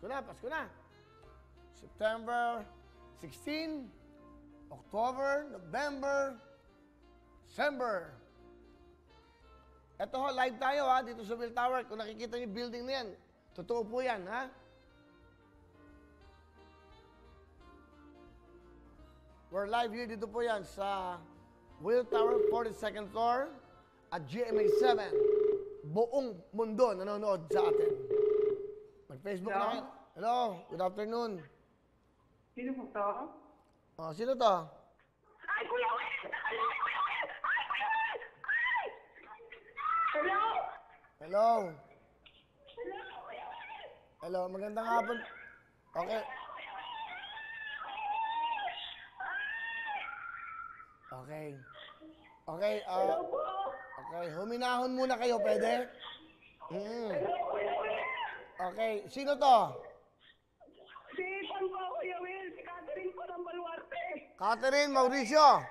Pasko na. September 16, October, November, December. Ito ho, live tayo ha, dito sa Will Tower. Kung nakikita niyo building na yan, totoo po yan ha. We're live here, dito po yan sa Will Tower, 42nd floor at GMA 7. Buong mundo nanonood sa atin. Mag-Facebook na kayo. Hello, good afternoon. Sino po to? Oh, sino to? Ay, Kuya Will! Ay, Kuya Will! Ay, Kuya Will! Ay! Hello? Hello. Hello, Kuya Will! Hello, magandang hapon. Okay. Okay. Okay, okay, huminahon muna kayo, pwede? Okay, sino to? Si Pan po, Kuya Will. Si Catherine po ng Baluarte. Catherine Mauricio.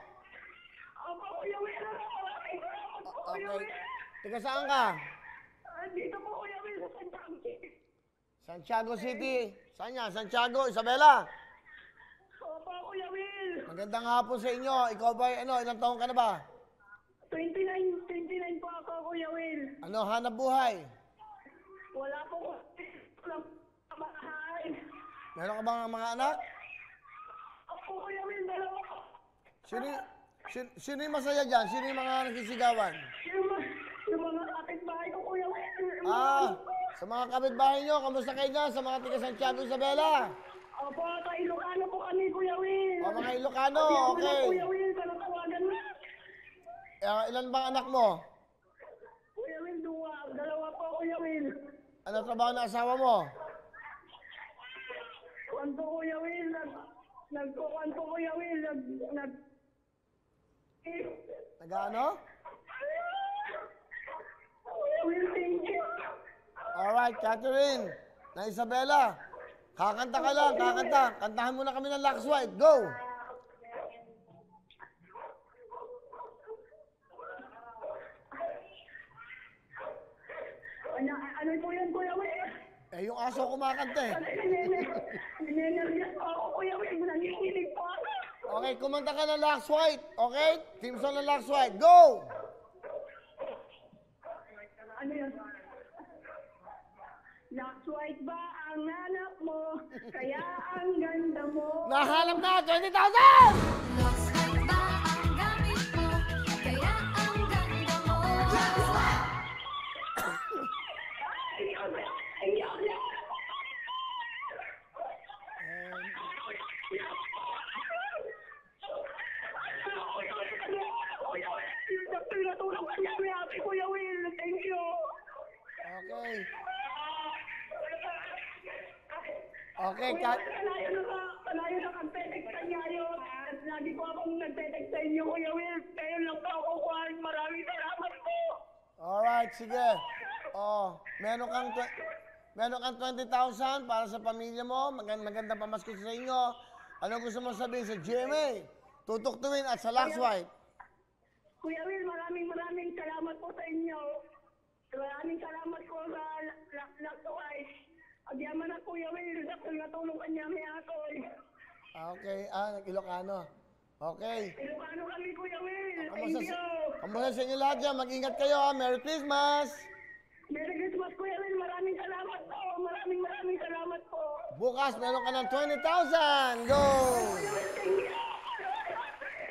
Opo, Kuya Will. Maraming salamat po, Kuya Okay. Will. Tiga saan ka? Dito po, Kuya Will, sa Santiago City. Santiago City. Saan yan? Santiago, Isabela. Opo, Kuya Will. Magandang hapon sa inyo. Ikaw ba, ilang taon ka na ba? 29 po ako, Kuya Will. Ano, hanap buhay? Wala po ko. Walang kamahay. Meron ka bang mga anak? Opo, Kuya Will, dalawa ko. Sino yung masaya dyan? Sino yung mga nagsisigawan? Yung mga kapitbahay ko, Kuya Will. Sa mga kapitbahay nyo, kamusta kayo dyan? Sa mga tiga Santiago, Isabela? Opo, sa Ilocano po kami, Kuya Will. O, mga Ilocano, okay. Kuya Will, tawagan na. Ilan bang anak mo? Kuya Will, dalawa po, Kuya Will. Ano trabaho ng asawa mo? Kuwan po, Kuya Will. Nagkukuwan po, Kuya Will. Nag-ano? Kuya Will, thank you. Alright, Catherine. Na Isabela. Kakanta ka lang, kakanta. Kantahan mo na kami ng Lux White. Go! Ano po yan, Kuya Will? Yung aso kumakanta eh. Ninenervyos po ako, Kuya Will. Nanginginig po ako. Okay, kumanta ka ng Lux White. Okay? Team song ng Lux White. Go! Ano yun? Lux White ba ang hanap mo? Kaya ang ganda mo. Nahanap na! 20,000! Lux White ba ang gamit mo? Kaya ang ganda mo. Pinatulong ka niya, Kuya Will. Thank you. Okay. Okay, Kat. Palayo na kang text ka niya yun. At lagi ko akong nagtetext sa inyo, Kuya Will. Kayo lang pa ako, Juan. Maraming salamat po. Alright, sige. Oh, meron kang 20,000 para sa pamilya mo. Magandang pamasko sa inyo. Ano gusto mo sabihin sa GMA? Tutuktuin at sa Lux White. Kuya Will, maraming salamat po sa inyo. Maraming salamat po sa Lux White. Agyaman na, Kuya Will. Natulong ka niya, may ako'y. Okay, Ilocano. Okay. Ilocano kami, Kuya Will. Thank you. Kamusta sa inyo lahat dyan? Mag-ingat kayo ha. Merry Christmas! Merry Christmas, Kuya Will. Maraming salamat po. Maraming salamat po. Bukas, meron ka ng 20,000! Go!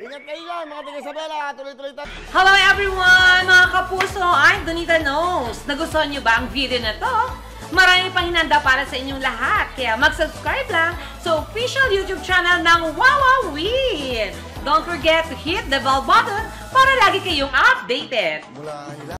Ingat kayo dyan, mga taga-Isabela. Tuloy-tuloy tayo. Hello everyone! Mga kapuso, I'm Donita Knows. Nagustuhan nyo ba ang video na to? Marami pang hinanda para sa inyong lahat. Kaya mag-subscribe lang sa official YouTube channel ng Wowowin. Don't forget to hit the bell button para lagi kayong updated.